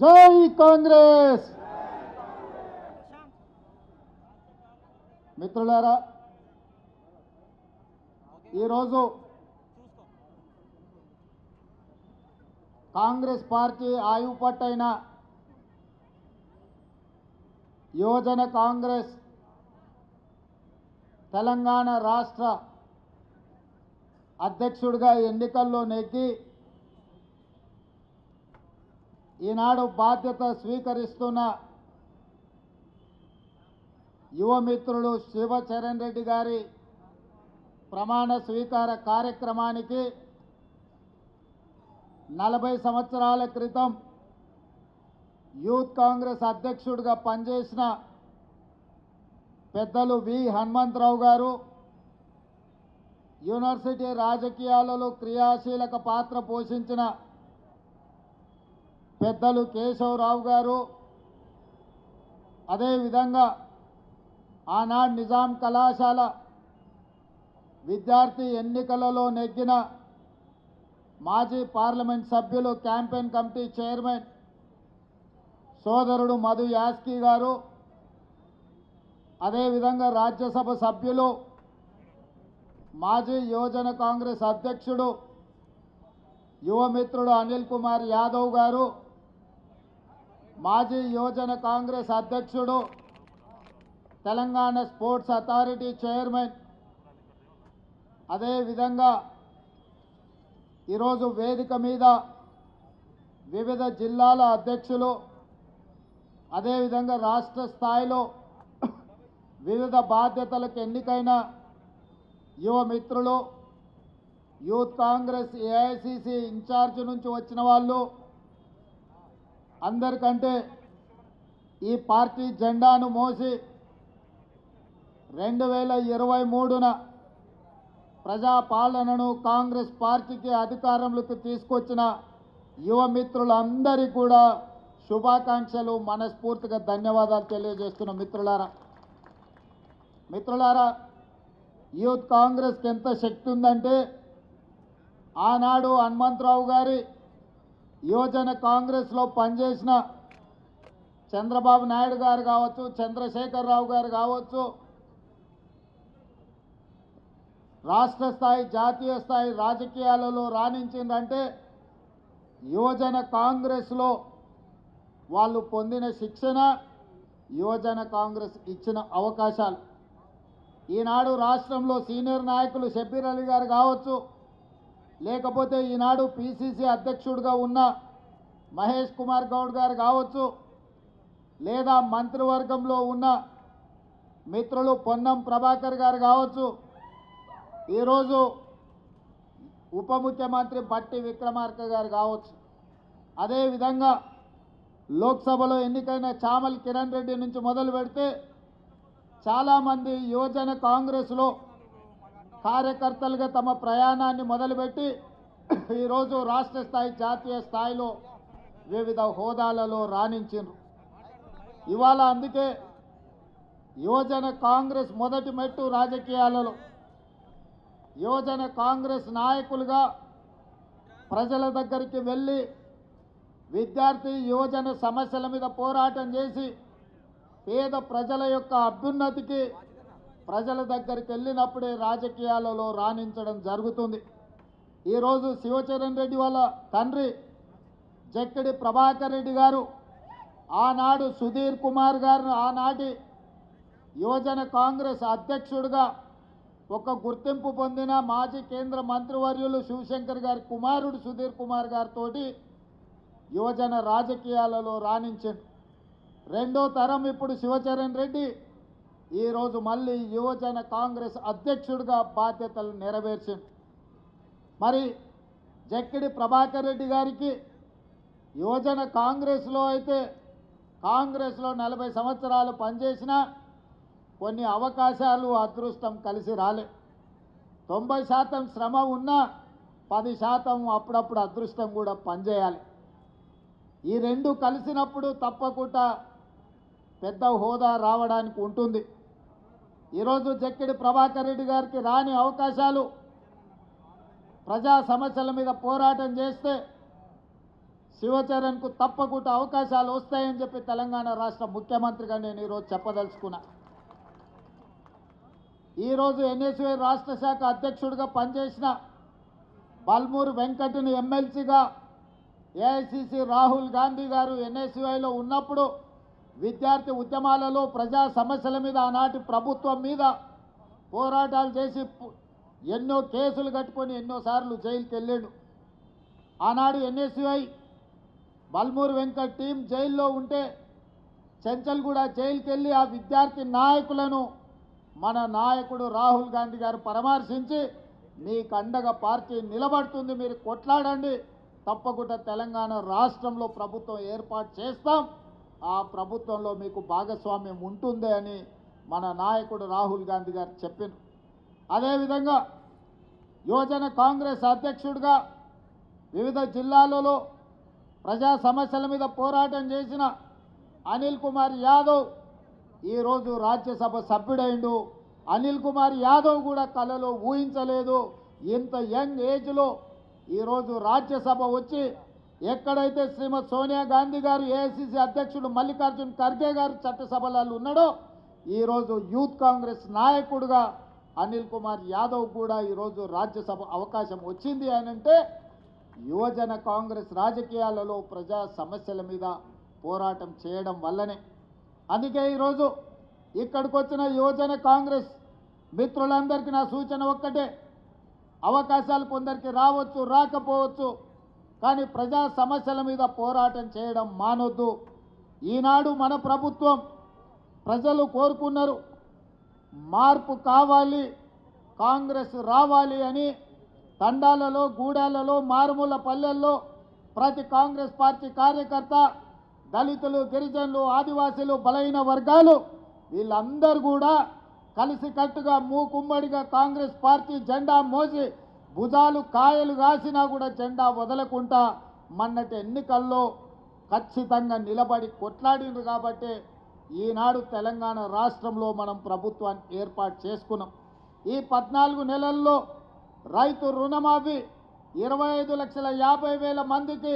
జై కాంగ్రెస్. మిత్రులారా, ఈరోజు కాంగ్రెస్ పార్టీ ఆయుపట్టైన యువజన కాంగ్రెస్ తెలంగాణ రాష్ట్ర అధ్యక్షుడిగా ఎన్నికల్లో నెగ్గి ఈనాడు బాధ్యత స్వీకరిస్తున్న యువమిత్రుడు శివచరణ్ రెడ్డి గారి ప్రమాణ స్వీకార కార్యక్రమానికి 40 సంవత్సరాల క్రితం యూత్ కాంగ్రెస్ అధ్యక్షుడిగా పనిచేసిన పెద్దలు వి హనుమంతరావు గారు, యూనివర్సిటీ రాజకీయాలలో క్రియాశీలక పాత్ర పోషించిన పెద్దలు కేశవరావు గారు, అదేవిధంగా ఆనాడు నిజాం కళాశాల విద్యార్థి ఎన్నికలలో నెగ్గిన మాజీ పార్లమెంట్ సభ్యులు క్యాంపెయిన్ కమిటీ చైర్మన్ సోదరుడు మధు యాస్కి గారు, అదేవిధంగా రాజ్యసభ సభ్యులు మాజీ యువజన కాంగ్రెస్ అధ్యక్షుడు యువమిత్రుడు అనిల్ కుమార్ యాదవ్ గారు, మాజీ యువజన కాంగ్రెస్ అధ్యక్షుడు తెలంగాణ స్పోర్ట్స్ అథారిటీ చైర్మన్, అదేవిధంగా ఈరోజు వేదిక మీద వివిధ జిల్లాల అధ్యక్షులు, అదేవిధంగా రాష్ట్ర స్థాయిలో వివిధ బాధ్యతలకు ఎన్నికైన యువమిత్రులు, యూత్ కాంగ్రెస్ ఏఐసిసి ఇన్ఛార్జ్ నుంచి వచ్చిన వాళ్ళు, అందరికంటే ఈ పార్టీ జెండాను మోసి 2023న ప్రజాపాలనను కాంగ్రెస్ పార్టీకి అధికారంలోకి తీసుకొచ్చిన యువమిత్రులందరికీ కూడా శుభాకాంక్షలు, మనస్ఫూర్తిగా ధన్యవాదాలు తెలియజేస్తున్న మిత్రులారా, యూత్ కాంగ్రెస్కి ఎంత శక్తి ఉందంటే ఆనాడు హనుమంతరావు గారి యువజన కాంగ్రెస్లో పనిచేసిన చంద్రబాబు నాయుడు గారు కావచ్చు, చంద్రశేఖరరావు గారు కావచ్చు, రాష్ట్ర స్థాయి జాతీయ స్థాయి రాజకీయాలలో రాణించిందంటే యువజన కాంగ్రెస్లో వాళ్ళు పొందిన శిక్షణ, యువజన కాంగ్రెస్ ఇచ్చిన అవకాశాలు. ఈనాడు రాష్ట్రంలో సీనియర్ నాయకులు షబ్బీర్ అలీ గారు కావచ్చు, లేకపోతే ఈనాడు పిసిసి అధ్యక్షుడిగా ఉన్న మహేష్ కుమార్ గౌడ్ గారు కావచ్చు, లేదా మంత్రివర్గంలో ఉన్న మిత్రులు పొన్నం ప్రభాకర్ గారు కావచ్చు, ఈరోజు ఉప ముఖ్యమంత్రి బట్టి విక్రమార్క గారు కావచ్చు, అదేవిధంగా లోక్సభలో ఎన్నికైన చామల్ కిరణ్ రెడ్డి నుంచి మొదలు పెడితే చాలామంది యువజన కాంగ్రెస్లో కార్యకర్తలుగా తమ ప్రయాణాన్ని మొదలుపెట్టి ఈరోజు రాష్ట్ర స్థాయి జాతీయ స్థాయిలో వివిధ హోదాలలో రాణించారు. ఇవాళ అందుకే యువజన కాంగ్రెస్ మొదటి మెట్టు రాజకీయాలలో యువజన కాంగ్రెస్ నాయకులుగా ప్రజల దగ్గరికి వెళ్ళి విద్యార్థి యువజన సమస్యల మీద పోరాటం చేసి పేద ప్రజల యొక్క అభ్యున్నతికి ప్రజల దగ్గరికి వెళ్ళినప్పుడే రాజకీయాలలో రాణించడం జరుగుతుంది. ఈరోజు శివచరణ్ రెడ్డి వాళ్ళ తండ్రి జక్కిడి ప్రభాకర్ రెడ్డి గారు, ఆనాడు సుధీర్ కుమార్ గారు ఆనాటి యువజన కాంగ్రెస్ అధ్యక్షుడిగా ఒక గుర్తింపు పొందిన మాజీ కేంద్ర మంత్రివర్యులు శివశంకర్ గారి కుమారుడు సుధీర్ కుమార్ గారితో యువజన రాజకీయాలలో రాణించాడు. రెండో తరం ఇప్పుడు శివచరణ్ రెడ్డి ఈరోజు మళ్ళీ యువజన కాంగ్రెస్ అధ్యక్షుడిగా బాధ్యతలు నెరవేర్చాడు. మరి జక్కిడి ప్రభాకర్ రెడ్డి గారికి యువజన కాంగ్రెస్లో అయితే కాంగ్రెస్లో 40 సంవత్సరాలు పనిచేసినా కొన్ని అవకాశాలు అదృష్టం కలిసి రాలే. 90% శ్రమ ఉన్నా 10% అప్పుడప్పుడు అదృష్టం కూడా పనిచేయాలి. ఈ రెండు కలిసినప్పుడు తప్పకుండా పెద్ద హోదా రావడానికి ఉంటుంది. ఈరోజు జక్కిడి ప్రభాకర్ రెడ్డి గారికి రాని అవకాశాలు ప్రజా సమస్యల మీద పోరాటం చేస్తే శివచరణ్కు తప్పకుండా అవకాశాలు వస్తాయని చెప్పి తెలంగాణ రాష్ట్ర ముఖ్యమంత్రిగా నేను ఈరోజు చెప్పదలుచుకున్నా. ఈరోజు ఎన్ఎస్యుఐ రాష్ట్ర శాఖ అధ్యక్షుడిగా పనిచేసిన బల్మూరు వెంకట్ని ఎమ్మెల్సీగా ఏఐసిసి రాహుల్ గాంధీ గారు ఎన్ఎస్యుఐలో ఉన్నప్పుడు విద్యార్థి ఉద్యమాలలో ప్రజా సమస్యల మీద ఆనాటి ప్రభుత్వం మీద పోరాటాలు చేసి ఎన్నో కేసులు కట్టుకొని ఎన్నోసార్లు జైలుకి వెళ్ళాడు. ఆనాడు ఎన్ఎస్యుఐ బల్మూరు వెంకట్ టీం జైల్లో ఉంటే చెంచల్గూడ జైలుకి వెళ్ళి ఆ విద్యార్థి నాయకులను మన నాయకుడు రాహుల్ గాంధీ గారు పరామర్శించి మీకు అండగా పార్టీ నిలబడుతుంది, మీరు కొట్లాడండి, తప్పకుండా తెలంగాణ రాష్ట్రంలో ప్రభుత్వం ఏర్పాటు చేస్తాం, ఆ ప్రభుత్వంలో మీకు భాగస్వామ్యం ఉంటుంది అని మన నాయకుడు రాహుల్ గాంధీ గారు చెప్పారు. అదేవిధంగా యువజన కాంగ్రెస్ అధ్యక్షుడిగా వివిధ జిల్లాలలో ప్రజా సమస్యల మీద పోరాటం చేసిన అనిల్ కుమార్ యాదవ్ ఈరోజు రాజ్యసభ సభ్యుడైండు. అనిల్ కుమార్ యాదవ్ కూడా కలలో ఊహించలేదు ఇంత యంగ్ ఏజ్లో ఈరోజు రాజ్యసభ వచ్చి ఎక్కడైతే శ్రీమతి సోనియా గాంధీ గారు ఏఐసిసి అధ్యక్షుడు మల్లికార్జున్ ఖర్గే గారు చట్టసభలలో ఉన్నాడో ఈరోజు యూత్ కాంగ్రెస్ నాయకుడుగా అనిల్ కుమార్ యాదవ్ కూడా ఈరోజు రాజ్యసభ అవకాశం వచ్చింది అని అంటే యువజన కాంగ్రెస్ రాజకీయాలలో ప్రజా సమస్యల మీద పోరాటం చేయడం వల్లనే. అందుకే ఈరోజు ఇక్కడికి వచ్చిన యువజన కాంగ్రెస్ మిత్రులందరికీ నా సూచన ఒక్కటే, అవకాశాలు కొందరికి రావచ్చు, రాకపోవచ్చు, కానీ ప్రజా సమస్యల మీద పోరాటం చేయడం మానొద్దు. ఈనాడు మన ప్రభుత్వం ప్రజలు కోరుకున్నారు, మార్పు కావాలి, కాంగ్రెస్ రావాలి అని తండాలలో, గూడాలలో, మారుమూల పల్లెల్లో ప్రతి కాంగ్రెస్ పార్టీ కార్యకర్త, దళితులు, గిరిజనులు, ఆదివాసీలు, బలహీన వర్గాలు వీళ్ళందరూ కూడా కలిసికట్టుగా మూకుమ్మడిగా కాంగ్రెస్ పార్టీ జెండా మోసి భుజాలు కాయలు కాసినా కూడా జెండా వదలకుండా మొన్నటి ఎన్నికల్లో ఖచ్చితంగా నిలబడి కొట్లాడినారు. కాబట్టి ఈనాడు తెలంగాణ రాష్ట్రంలో మనం ప్రభుత్వాన్ని ఏర్పాటు చేసుకున్నాం. ఈ 14 నెలల్లో రైతు రుణమాఫీ 25,50,000 మందికి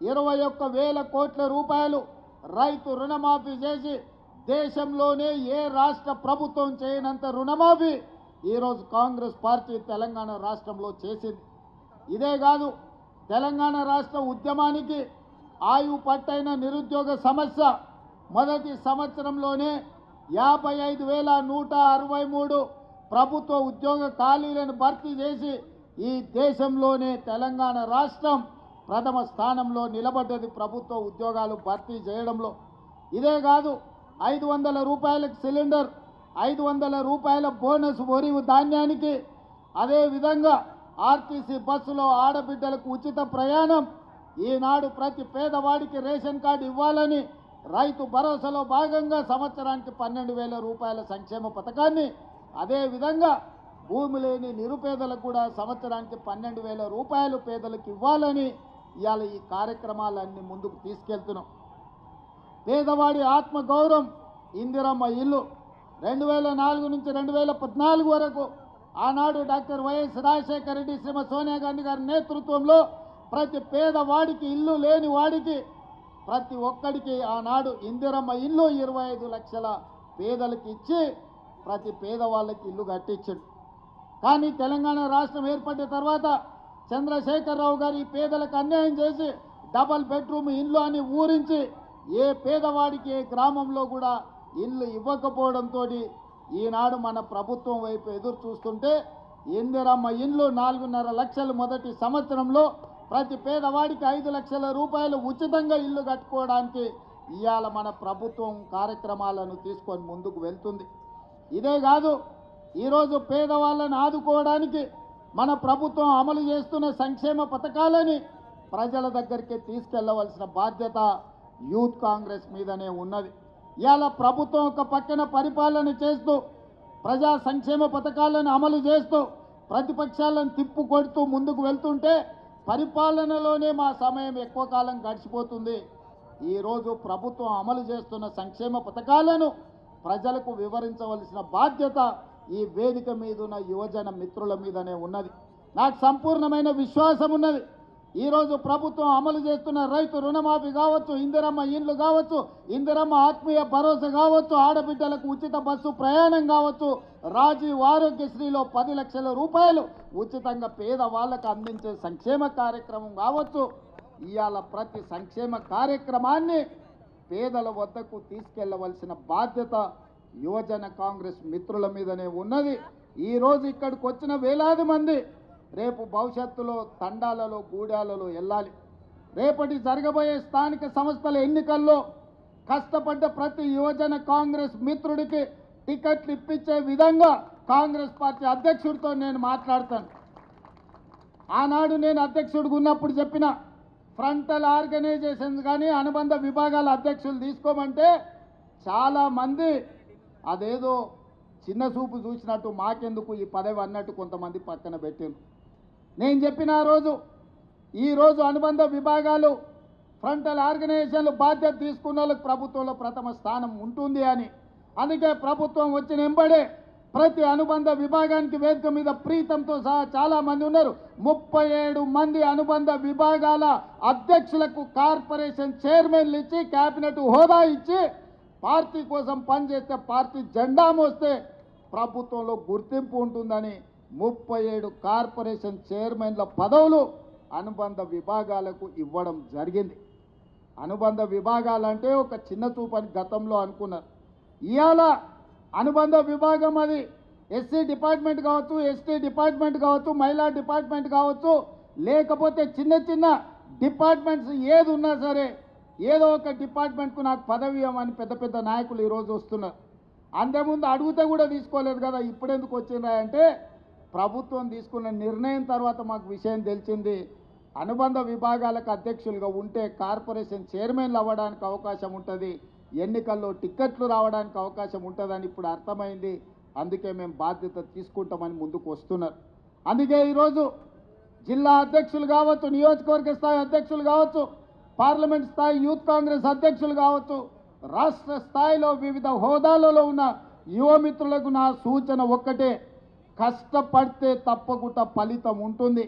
21,000 కోట్ల రూపాయలు రైతు రుణమాఫీ చేసి దేశంలోనే ఏ రాష్ట్ర ప్రభుత్వం చేయనంత రుణమాఫీ ఈరోజు కాంగ్రెస్ పార్టీ తెలంగాణ రాష్ట్రంలో చేసింది. ఇదే కాదు, తెలంగాణ రాష్ట్ర ఉద్యమానికి ఆయువు పట్టైన నిరుద్యోగ సమస్య మొదటి సంవత్సరంలోనే 55,163 ప్రభుత్వ ఉద్యోగ ఖాళీలను భర్తీ చేసి ఈ దేశంలోనే తెలంగాణ రాష్ట్రం ప్రథమ స్థానంలో నిలబడ్డది ప్రభుత్వ ఉద్యోగాలు భర్తీ చేయడంలో. ఇదే కాదు, 500 రూపాయలకు సిలిండర్, 500 రూపాయల బోనస్ వరి ధాన్యానికి, అదేవిధంగా ఆర్టీసీ బస్సులో ఆడబిడ్డలకు ఉచిత ప్రయాణం, ఈనాడు ప్రతి పేదవాడికి రేషన్ కార్డు ఇవ్వాలని రైతు భరోసాలో భాగంగా సంవత్సరానికి 12,000 రూపాయల సంక్షేమ పథకాన్ని, అదేవిధంగా భూమి లేని నిరుపేదలకు కూడా సంవత్సరానికి 12,000 రూపాయలు పేదలకు ఇవ్వాలని ఇవాళ ఈ కార్యక్రమాలన్నీ ముందుకు తీసుకెళ్తున్నాం. పేదవాడి ఆత్మగౌరవం, ఇందిరమ్మ ఇల్లు 2004 నుంచి 2014 వరకు ఆనాడు డాక్టర్ వైఎస్ రాజశేఖర రెడ్డి, శ్రీమతి సోనియా గాంధీ గారి నేతృత్వంలో ప్రతి పేదవాడికి, ఇల్లు లేని వాడికి, ప్రతి ఒక్కడికి ఆనాడు ఇందిరమ్మ ఇల్లు 25 లక్షల పేదలకు ఇచ్చి ప్రతి పేదవాళ్ళకి ఇల్లు కట్టించాడు. కానీ తెలంగాణ రాష్ట్రం ఏర్పడిన తర్వాత చంద్రశేఖరరావు గారు ఈ పేదలకు అన్యాయం చేసి డబల్ బెడ్రూమ్ ఇల్లు అని ఊరించి ఏ పేదవాడికి ఏ గ్రామంలో కూడా ఇల్లు ఇవ్వకపోవడంతో ఈనాడు మన ప్రభుత్వం వైపు ఎదురు చూస్తుంటే ఇందిరమ్మ ఇల్లు 4.5 లక్షలు మొదటి సంవత్సరంలో ప్రతి పేదవాడికి 5 లక్షల రూపాయలు ఉచితంగా ఇల్లు కట్టుకోవడానికి ఇవాళ మన ప్రభుత్వం కార్యక్రమాలను తీసుకొని ముందుకు వెళ్తుంది. ఇదే కాదు, ఈరోజు పేదవాళ్ళని ఆదుకోవడానికి మన ప్రభుత్వం అమలు చేస్తున్న సంక్షేమ పథకాలని ప్రజల దగ్గరికి తీసుకెళ్లవలసిన బాధ్యత యూత్ కాంగ్రెస్ మీదనే ఉన్నది. ఇవాళ ప్రభుత్వం ఒక పక్కన పరిపాలన చేస్తూ ప్రజా సంక్షేమ పథకాలను అమలు చేస్తూ ప్రతిపక్షాలను తిప్పు కొడుతూ ముందుకు వెళ్తుంటే పరిపాలనలోనే మా సమయం ఎక్కువ కాలం గడిచిపోతుంది. ఈరోజు ప్రభుత్వం అమలు చేస్తున్న సంక్షేమ పథకాలను ప్రజలకు వివరించవలసిన బాధ్యత ఈ వేదిక మీద ఉన్న యువజన మిత్రుల మీదనే ఉన్నది. నాకు సంపూర్ణమైన విశ్వాసం ఉన్నది, ఈరోజు ప్రభుత్వం అమలు చేస్తున్న రైతు రుణమాఫీ కావచ్చు, ఇందిరమ్మ ఇండ్లు కావచ్చు, ఇందిరమ్మ ఆత్మీయ భరోసా కావచ్చు, ఆడబిడ్డలకు ఉచిత బస్సు ప్రయాణం కావచ్చు, రాజీవ్ ఆరోగ్యశ్రీలో 10 లక్షల రూపాయలు ఉచితంగా పేదవాళ్ళకు అందించే సంక్షేమ కార్యక్రమం కావచ్చు. ఇవాళ ప్రతి సంక్షేమ కార్యక్రమాన్ని పేదల వద్దకు తీసుకెళ్లవలసిన బాధ్యత యువజన కాంగ్రెస్ మిత్రుల మీదనే ఉన్నది. ఈరోజు ఇక్కడికి వచ్చిన వేలాది మంది రేపు భవిష్యత్తులో తండాలలో గూడాలలో వెళ్ళాలి. రేపటి జరగబోయే స్థానిక సంస్థల ఎన్నికల్లో కష్టపడ్డ ప్రతి యువజన కాంగ్రెస్ మిత్రుడికి టికెట్లు ఇప్పించే విధంగా కాంగ్రెస్ పార్టీ అధ్యక్షుడితో నేను మాట్లాడతాను. ఆనాడు నేను అధ్యక్షుడిగా ఉన్నప్పుడు చెప్పిన ఫ్రంటల్ ఆర్గనైజేషన్స్ కానీ అనుబంధ విభాగాల అధ్యక్షులు తీసుకోమంటే చాలామంది అదేదో చిన్న చూపు చూసినట్టు మాకెందుకు ఈ పదవి అన్నట్టు కొంతమంది పక్కన పెట్టారు. నేను చెప్పిన ఈరోజు అనుబంధ విభాగాలు ఫ్రంటల్ ఆర్గనైజేషన్లు బాధ్యత తీసుకున్న వాళ్ళకి ప్రభుత్వంలో ప్రథమ స్థానం ఉంటుంది అని. అందుకే ప్రభుత్వం వచ్చిన వెంబడే ప్రతి అనుబంధ విభాగానికి వేదిక మీద ప్రీతంతో సహా చాలామంది ఉన్నారు. 37 మంది అనుబంధ విభాగాల అధ్యక్షులకు కార్పొరేషన్ చైర్మన్లు ఇచ్చి క్యాబినెట్ హోదా ఇచ్చి పార్టీ కోసం పనిచేస్తే పార్టీ జెండా మోస్తే ప్రభుత్వంలో గుర్తింపు ఉంటుందని 37 కార్పొరేషన్ చైర్మన్ల పదవులు అనుబంధ విభాగాలకు ఇవ్వడం జరిగింది. అనుబంధ విభాగాలంటే ఒక చిన్న చూపని గతంలో అనుకున్నారు. ఇవాళ అనుబంధ విభాగం అది ఎస్సీ డిపార్ట్మెంట్ కావచ్చు, ఎస్టీ డిపార్ట్మెంట్ కావచ్చు, మహిళా డిపార్ట్మెంట్ కావచ్చు, లేకపోతే చిన్న చిన్న డిపార్ట్మెంట్స్ ఏది ఉన్నా సరే ఏదో ఒక డిపార్ట్మెంట్కు నాకు పదవి ఇవ్వమని పెద్ద పెద్ద నాయకులు ఈరోజు వస్తున్నారు. అంతకుముందు అడిగితే కూడా తీసుకోలేదు కదా, ఇప్పుడెందుకు వచ్చిందా అంటే ప్రభుత్వం తీసుకున్న నిర్ణయం తర్వాత మాకు విషయం తెలిసింది. అనుబంధ విభాగాలకు అధ్యక్షులుగా ఉంటే కార్పొరేషన్ చైర్మన్లు అవ్వడానికి అవకాశం ఉంటుంది, ఎన్నికల్లో టిక్కెట్లు రావడానికి అవకాశం ఉంటుందని ఇప్పుడు అర్థమైంది. అందుకే మేము బాధ్యత తీసుకుంటామని ముందుకు వస్తున్నారు. అందుకే ఈరోజు జిల్లా అధ్యక్షులు కావచ్చు, నియోజకవర్గ స్థాయి అధ్యక్షులు కావచ్చు, పార్లమెంట్ స్థాయి యూత్ కాంగ్రెస్ అధ్యక్షులు కావచ్చు, రాష్ట్ర స్థాయిలో వివిధ హోదాలలో ఉన్న యువమిత్రులకు నా సూచన ఒక్కటే, కష్టపడితే తప్పకుండా ఫలితం ఉంటుంది.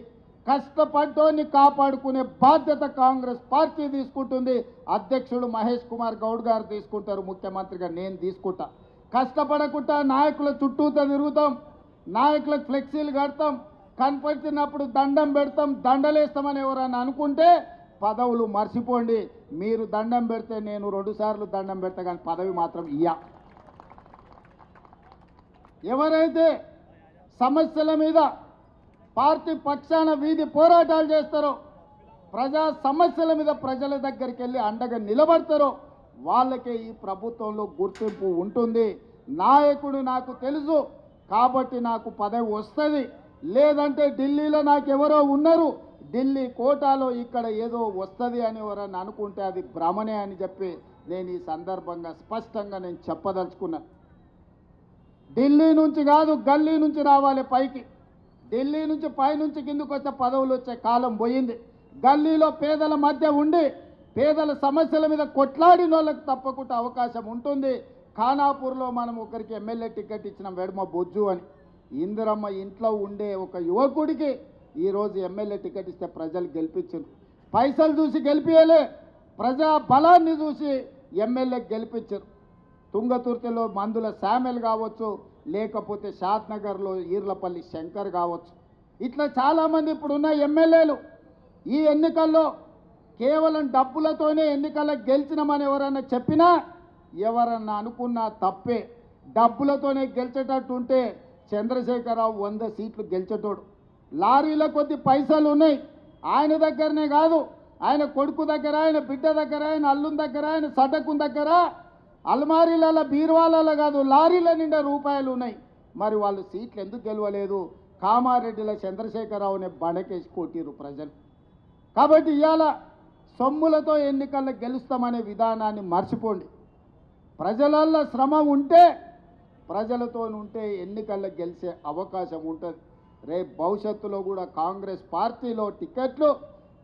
కష్టపడ్డోని కాపాడుకునే బాధ్యత కాంగ్రెస్ పార్టీ తీసుకుంటుంది. అధ్యక్షుడు మహేష్ కుమార్ గౌడ్ గారు తీసుకుంటారు, ముఖ్యమంత్రిగా నేను తీసుకుంటా. కష్టపడకుండా నాయకుల చుట్టూతో తిరుగుతాం, నాయకులకు ఫ్లెక్సీలు కడతాం, కనపడుతున్నప్పుడు దండం పెడతాం, దండలేస్తామని ఎవరైనా అనుకుంటే పదవులు మర్చిపోండి. మీరు దండం పెడితే నేను 2 సార్లు దండం పెడతా, కానీ పదవి మాత్రం ఇయ్య. ఎవరైతే సమస్యల మీద పార్టీ పక్షాన వీధి పోరాటాలు చేస్తారో, ప్రజా సమస్యల మీద ప్రజల దగ్గరికి వెళ్ళి అండగా నిలబడతారో వాళ్ళకే ఈ ప్రభుత్వంలో గుర్తింపు ఉంటుంది. నాయకుడు నాకు తెలుసు కాబట్టి నాకు పదవి వస్తుంది, లేదంటే ఢిల్లీలో నాకు ఎవరో ఉన్నారు, ఢిల్లీ కోటాలో ఇక్కడ ఏదో వస్తుంది అని ఎవరన్నా అనుకుంటే అది భ్రమనే అని చెప్పి నేను ఈ సందర్భంగా స్పష్టంగా నేను చెప్పదలుచుకున్నా. ఢిల్లీ నుంచి కాదు, గల్లీ నుంచి రావాలి పైకి. ఢిల్లీ నుంచి పైనుంచి కిందకు వస్తే పదవులు వచ్చే కాలం పోయింది. గల్లీలో పేదల మధ్య ఉండి పేదల సమస్యల మీద కొట్లాడిన వాళ్ళకి తప్పకుండా అవకాశం ఉంటుంది. ఖానాపూర్లో మనం ఒకరికి ఎమ్మెల్యే టికెట్ ఇచ్చిన వెడమ బొజ్జు అని, ఇందిరమ్మ ఇంట్లో ఉండే ఒక యువకుడికి ఈరోజు ఎమ్మెల్యే టికెట్ ఇస్తే ప్రజలు గెలిపించారు. పైసలు చూసి గెలిపియలే, ప్రజా బలాన్ని చూసి ఎమ్మెల్యే గెలిపించారు. తుంగతుర్తిలో మందుల శామెల్ కావచ్చు, లేకపోతే షాద్నగర్లో ఈర్లపల్లి శంకర్ కావచ్చు, ఇట్లా చాలామంది ఇప్పుడున్న ఎమ్మెల్యేలు ఈ ఎన్నికల్లో కేవలం డబ్బులతోనే ఎన్నికల్లో గెలిచినామని ఎవరన్నా చెప్పినా, ఎవరన్నా అనుకున్నా తప్పే. డబ్బులతోనే గెలిచేటట్టుంటే చంద్రశేఖరరావు 100 సీట్లు గెలిచేటోడు. లారీల కొద్ది పైసలు ఉన్నాయి ఆయన దగ్గరనే కాదు, ఆయన కొడుకు దగ్గర, ఆయన బిడ్డ దగ్గర, ఆయన అల్లుని దగ్గర, ఆయన సటకుని దగ్గర, అల్మారీల బీరువాలలో కాదు లారీల నిండా రూపాయలు ఉన్నాయి. మరి వాళ్ళు సీట్లు ఎందుకు గెలవలేదు? కామారెడ్డిలో చంద్రశేఖరరావుని బండకేసి కొట్టిరు ప్రజలు. కాబట్టి ఇవాళ సొమ్ములతో ఎన్నికల్లో గెలుస్తామనే విధానాన్ని మర్చిపోండి. ప్రజలల్లో శ్రమ ఉంటే, ప్రజలతో ఉంటే ఎన్నికల్లో గెలిచే అవకాశం ఉంటుంది. రేపు భవిష్యత్తులో కూడా కాంగ్రెస్ పార్టీలో టికెట్లు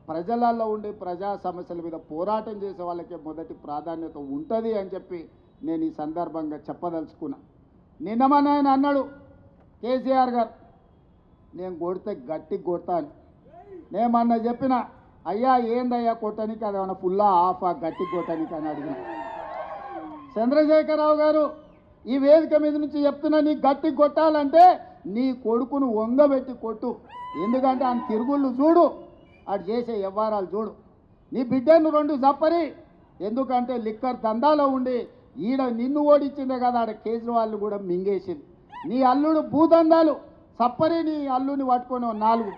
ప్రజలలో ఉండి ప్రజా సమస్యల మీద పోరాటం చేసే వాళ్ళకే మొదటి ప్రాధాన్యత ఉంటుంది అని చెప్పి నేను ఈ సందర్భంగా చెప్పదలుచుకున్నా. నిన్నమని ఆయన అన్నాడు కేసీఆర్ గారు, నేను కొడితే గట్టి కొడతా అని. నేమన్నా చెప్పిన అయ్యా ఏందయ్యా కొట్టడానికి అదేమన్నా ఫుల్లా ఆఫా గట్టి కొట్టడానికి అని అడిగిన. చంద్రశేఖరరావు గారు ఈ వేదిక మీద నుంచి చెప్తున్నా, నీ గట్టి కొట్టాలంటే నీ కొడుకును వంగబెట్టి కొట్టు. ఎందుకంటే ఆయన తిరుగుళ్ళు చూడు, అటు చేసే వ్యవహారాలు చూడు. నీ బిడ్డను రెండు చప్పరి, ఎందుకంటే లిక్కర్ దందాలో ఉండి ఈడ నిన్ను ఓడించిందే కదా, ఆడ కేజ్రీవాల్ కూడా మింగేసింది. నీ అల్లుడు భూదందాలు చప్పరి, నీ అల్లుని పట్టుకొని నాలుగు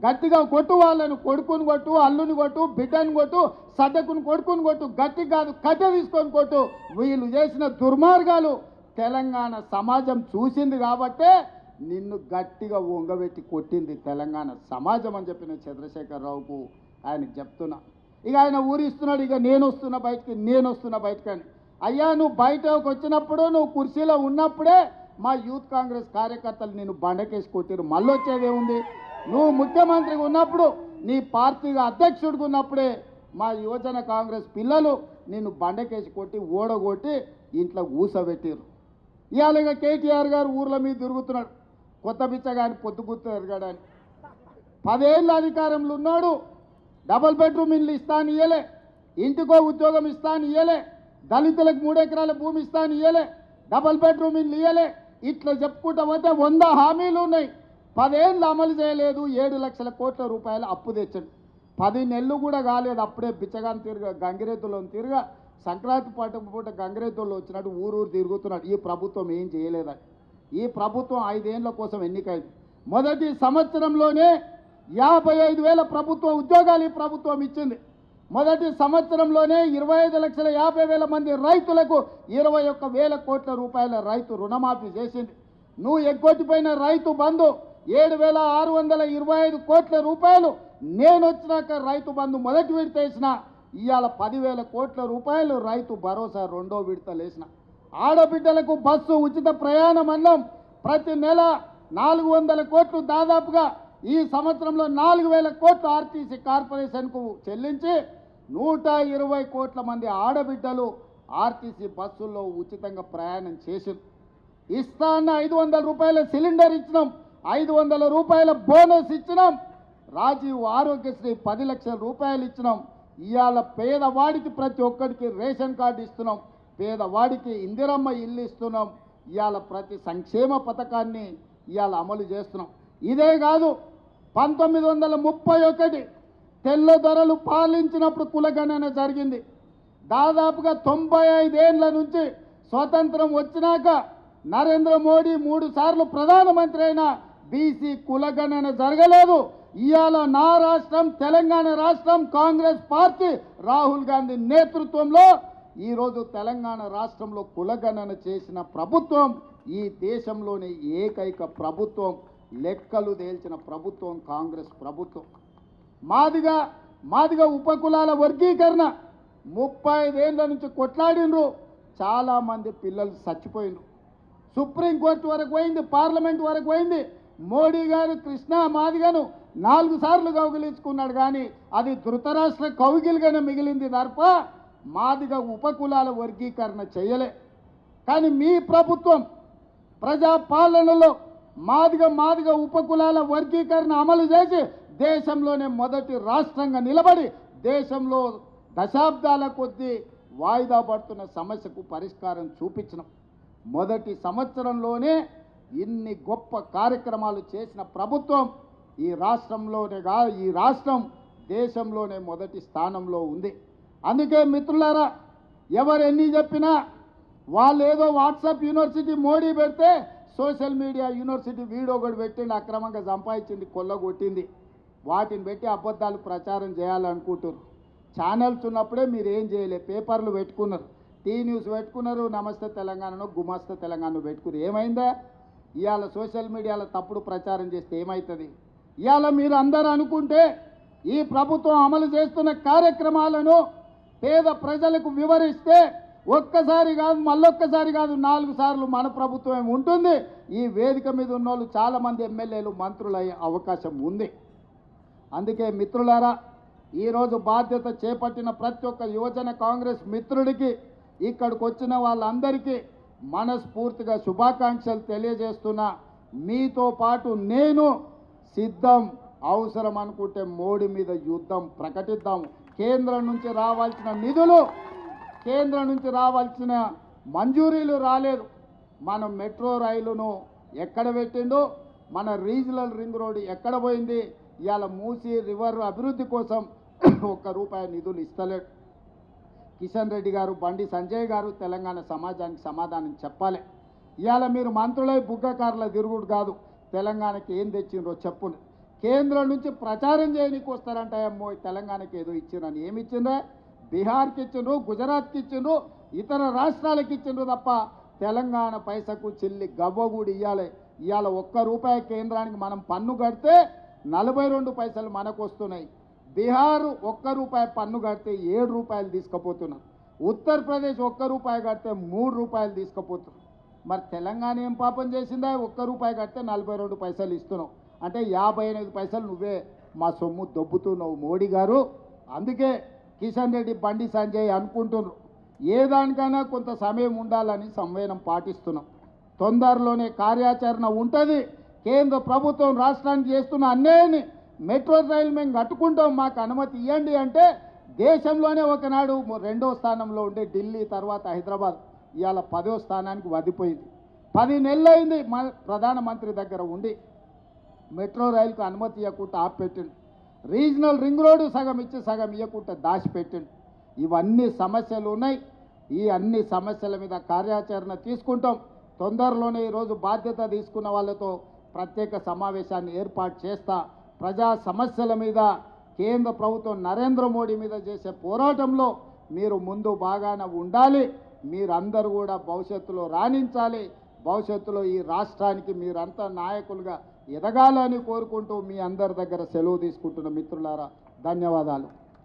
గట్టిగా కొట్టు, వాళ్ళను కొడుకుని కొట్టు, అల్లుని కొట్టు, బిడ్డను కొట్టు, సడ్డకుని కొడుకుని కొట్టు, గట్టి కాదు కట్టె తీసుకొని కొట్టు. వీళ్ళు చేసిన దుర్మార్గాలు తెలంగాణ సమాజం చూసింది కాబట్టే నిన్ను గట్టిగా వంగబెట్టి కొట్టింది తెలంగాణ సమాజం అని చెప్పిన చంద్రశేఖరరావుకు ఆయనకు చెప్తున్నా. ఇక ఆయన ఊరిస్తున్నాడు, ఇక నేను వస్తున్నా బయటకని. అయ్యా నువ్వు బయటకు వచ్చినప్పుడు, నువ్వు కుర్చీలో ఉన్నప్పుడే మా యూత్ కాంగ్రెస్ కార్యకర్తలు నిన్ను బండకేసి కొట్టిరు. మళ్ళీ వచ్చేదేముంది? నువ్వు ముఖ్యమంత్రిగా ఉన్నప్పుడు, నీ పార్టీగా అధ్యక్షుడిగా ఉన్నప్పుడే మా యువజన కాంగ్రెస్ పిల్లలు నిన్ను బండకేసి కొట్టి ఓడగొట్టి ఇంట్లో ఊసబెట్టిరు. ఇవాళ ఇక కేటీఆర్ గారు ఊర్ల మీద తిరుగుతున్నాడు, కొత్త బిచ్చగాని పొద్దుగుర్తు ఎరగడాని. 10 ఏళ్ళ అధికారంలో ఉన్నాడు, డబుల్ బెడ్రూమ్ ఇల్లు ఇస్తాను ఇయ్యలే, ఇంటికో ఉద్యోగం ఇస్తాను ఇయ్యలే, దళితులకు 3 ఎకరాల భూమి ఇస్తాను ఇయ్యలే, డబుల్ బెడ్రూమ్ ఇల్లు ఇయ్యలే. ఇట్లా చెప్పుకుంటా పోతే 100 హామీలు ఉన్నాయి. 10 ఏళ్ళు అమలు చేయలేదు. 7 లక్షల కోట్ల రూపాయలు అప్పు తెచ్చాడు. 10 నెలలు కూడా కాలేదు, అప్పుడే బిచ్చగాని గంగిరెద్దులో సంక్రాంతి పూట గంగిరెద్దుల్లో వచ్చినట్టు ఊరు తిరుగుతున్నాడు. ఈ ప్రభుత్వం ఏం చేయలేదని. ఈ ప్రభుత్వం 5 ఏళ్ల కోసం ఎన్నికైంది. మొదటి సంవత్సరంలోనే 55,000 ప్రభుత్వ ఉద్యోగాలు ఈ ప్రభుత్వం ఇచ్చింది. మొదటి సంవత్సరంలోనే 25,50,000 మంది రైతులకు 21,000 కోట్ల రూపాయల రైతు రుణమాఫీ చేసింది. నువ్వు ఎగ్గొట్టిపోయిన రైతు బంధు 7,625 కోట్ల రూపాయలు నేను వచ్చినాక రైతు బంధు మొదటి విడత వేసిన. ఇవాళ 10,000 కోట్ల రూపాయలు రైతు భరోసా రెండో విడతలు వేసిన. ఆడబిడ్డలకు బస్సు ఉచిత ప్రయాణం అన్నం ప్రతి నెల 400 కోట్లు, దాదాపుగా ఈ సంవత్సరంలో 4,000 కోట్లు ఆర్టీసీ కార్పొరేషన్కు చెల్లించి 120 కోట్ల మంది ఆడబిడ్డలు ఆర్టీసీ బస్సుల్లో ఉచితంగా ప్రయాణం చేసింది. ఇస్తా అన్న 500 రూపాయల సిలిండర్ ఇచ్చినాం, 500 రూపాయల బోనస్ ఇచ్చినాం. రాజీవ్ ఆరోగ్యశ్రీ 10 లక్షల రూపాయలు ఇచ్చినాం. ఇవాళ పేదవాడికి ప్రతి ఒక్కడికి రేషన్ కార్డు ఇస్తున్నాం, పేదవాడికి ఇందిరమ్మ ఇల్లు ఇస్తున్నాం. ఇవాళ ప్రతి సంక్షేమ పథకాన్ని ఇవాళ అమలు చేస్తున్నాం. ఇదే కాదు, 1931 తెల్ల దొరలు పాలించినప్పుడు కులగణన జరిగింది. దాదాపుగా 95 ఏళ్ల నుంచి స్వతంత్రం వచ్చినాక నరేంద్ర మోడీ 3 సార్లు ప్రధానమంత్రి అయినా బీసీ కులగణన జరగలేదు. ఇవాళ నా రాష్ట్రం తెలంగాణ రాష్ట్రం, కాంగ్రెస్ పార్టీ రాహుల్ గాంధీ నేతృత్వంలో ఈరోజు తెలంగాణ రాష్ట్రంలో కులగణన చేసిన ప్రభుత్వం ఈ దేశంలోని ఏకైక ప్రభుత్వం. లెక్కలు తేల్చిన ప్రభుత్వం కాంగ్రెస్ ప్రభుత్వం. మాదిగా ఉపకులాల వర్గీకరణ 35 ఏళ్ల నుంచి కొట్లాడినరు. చాలామంది పిల్లలు చచ్చిపోయినరు. సుప్రీంకోర్టు వరకు పోయింది, పార్లమెంట్ వరకు పోయింది. మోడీ గారు కృష్ణా మాదిగను 4 సార్లు కౌగిలించుకున్నాడు, కానీ అది ధృతరాష్ట్ర కౌగిలిగానే మిగిలింది తప్ప మాదిగ ఉపకులాల వర్గీకరణ చేయలే. కానీ మీ ప్రభుత్వం ప్రజాపాలనలో మాదిగ ఉపకులాల వర్గీకరణ అమలు చేసి దేశంలోనే మొదటి రాష్ట్రంగా నిలబడి దేశంలో దశాబ్దాల కొద్దీ వాయిదా పడుతున్న సమస్యకు పరిష్కారం చూపించినాం. మొదటి సంవత్సరంలోనే ఇన్ని గొప్ప కార్యక్రమాలు చేసిన ప్రభుత్వం ఈ రాష్ట్రంలోనే కాదు, ఈ రాష్ట్రం దేశంలోనే మొదటి స్థానంలో ఉంది. అందుకే మిత్రులారా, ఎవరు ఎన్ని చెప్పినా వాళ్ళు ఏదో వాట్సాప్ యూనివర్సిటీ మోడీ పెడితే సోషల్ మీడియా యూనివర్సిటీ వీడియో కూడా పెట్టింది, అక్రమంగా సంపాదించింది, కొల్లగొట్టింది. వాటిని పెట్టి అబద్ధాలు ప్రచారం చేయాలనుకుంటారు. ఛానల్స్ ఉన్నప్పుడే మీరు ఏం చేయలే, పేపర్లు పెట్టుకున్నారు, టీ న్యూస్ పెట్టుకున్నారు, నమస్తే తెలంగాణను గుమాస్తే తెలంగాణ పెట్టుకున్నారు. ఏమైందా? ఇవాళ సోషల్ మీడియాలో తప్పుడు ప్రచారం చేస్తే ఏమవుతుంది? ఇవాళ మీరు అందరూ అనుకుంటే ఈ ప్రభుత్వం అమలు చేస్తున్న కార్యక్రమాలను పేద ప్రజలకు వివరిస్తే ఒక్కసారి కాదు, మళ్ళొక్కసారి కాదు, 4 సార్లు మన ప్రభుత్వం ఉంటుంది. ఈ వేదిక మీద ఉన్న వాళ్ళు చాలామంది ఎమ్మెల్యేలు మంత్రులు అయ్యే అవకాశం ఉంది. అందుకే మిత్రులారా, ఈరోజు బాధ్యత చేపట్టిన ప్రతి ఒక్క యువజన కాంగ్రెస్ మిత్రుడికి, ఇక్కడికి వచ్చిన వాళ్ళందరికీ మనస్ఫూర్తిగా శుభాకాంక్షలు తెలియజేస్తున్నా. మీతో పాటు నేను సిద్ధం, అవసరం అనుకుంటే మోడీ మీద యుద్ధం ప్రకటిద్దాం. కేంద్రం నుంచి రావాల్సిన నిధులు, కేంద్రం నుంచి రావాల్సిన మంజూరీలు రాలేదు. మనం మెట్రో రైలును ఎక్కడ పెట్టిండు, మన రీజనల్ రింగ్ రోడ్ ఎక్కడ పోయింది, ఇవాళ మూసీ రివర్ అభివృద్ధి కోసం ₹1 నిధులు ఇస్తలేడు. కిషన్ రెడ్డి గారు, బండి సంజయ్ గారు తెలంగాణ సమాజానికి సమాధానం చెప్పాలి. ఇవాళ మీరు మంత్రులై బుగ్గకారుల తిరుగుడు కాదు, తెలంగాణకి ఏం తెచ్చిండ్రో చెప్పును. కేంద్రం నుంచి ప్రచారం చేయడానికి వస్తారంట, ఏమో తెలంగాణకి ఏదో ఇచ్చిండ్రని. ఏమి ఇచ్చిండ్రా? బీహార్కి ఇచ్చిండ్రు, గుజరాత్కి ఇచ్చిండ్రు, ఇతర రాష్ట్రాలకు ఇచ్చిండ్రు తప్ప తెలంగాణ పైసకు చిల్లి గవ్వ కూడా ఇవ్వాలి. ఇవాళ ₹1 కేంద్రానికి మనం పన్ను కడితే 42 పైసలు మనకు వస్తున్నాయి. బీహార్ ₹1 పన్ను కడితే ₹7 తీసుకుపోతున్నారు. ఉత్తరప్రదేశ్ ₹1 కడితే ₹3 తీసుకుపోతున్నారు. మరి తెలంగాణ ఏం పాపం చేసిందా? ₹1 కడితే 42 పైసలు ఇస్తున్నావు అంటే 58 పైసలు నువ్వే మా సొమ్ము దొబ్బుతున్నావు మోడీ గారు. అందుకే కిషన్ రెడ్డి, బండి సంజయ్ అనుకుంటున్నారు ఏ దానికైనా కొంత సమయం ఉండాలని సంవేదనం పాటిస్తున్నాం. తొందరలోనే కార్యాచరణ ఉంటుంది. కేంద్ర ప్రభుత్వం రాష్ట్రానికి చేస్తున్న అన్యాయాన్ని మెట్రో రైలు మేము కట్టుకుంటాం, మాకు అనుమతి ఇవ్వండి అంటే దేశంలోనే ఒకనాడు 2వ స్థానంలో ఉండే ఢిల్లీ, తర్వాత హైదరాబాద్ ఇవాళ 10వ స్థానానికి వదిపోయింది. 10 నెలలు అయింది ప్రధానమంత్రి దగ్గర ఉండి మెట్రో రైలుకు అనుమతి ఇవ్వకుండా ఆపిపెట్టిండు. రీజనల్ రింగ్ రోడ్డు సగం ఇచ్చి సగం ఇవ్వకుండా దాచిపెట్టిండు. ఇవన్నీ సమస్యలు ఉన్నాయి. ఈ అన్ని సమస్యల మీద కార్యాచరణ తీసుకుంటాం. తొందరలోనే ఈరోజు బాధ్యత తీసుకున్న వాళ్ళతో ప్రత్యేక సమావేశాన్ని ఏర్పాటు చేస్తా. ప్రజా సమస్యల మీద కేంద్ర ప్రభుత్వం నరేంద్ర మోడీ మీద చేసే పోరాటంలో మీరు ముందు బాగానే ఉండాలి. మీరందరూ కూడా భవిష్యత్తులో రాణించాలి. భవిష్యత్తులో ఈ రాష్ట్రానికి మీరంతా నాయకులుగా ఎదగాలని కోరుకుంటూ మీ అందరి దగ్గర సెలవు తీసుకుంటున్న మిత్రులారా, ధన్యవాదాలు.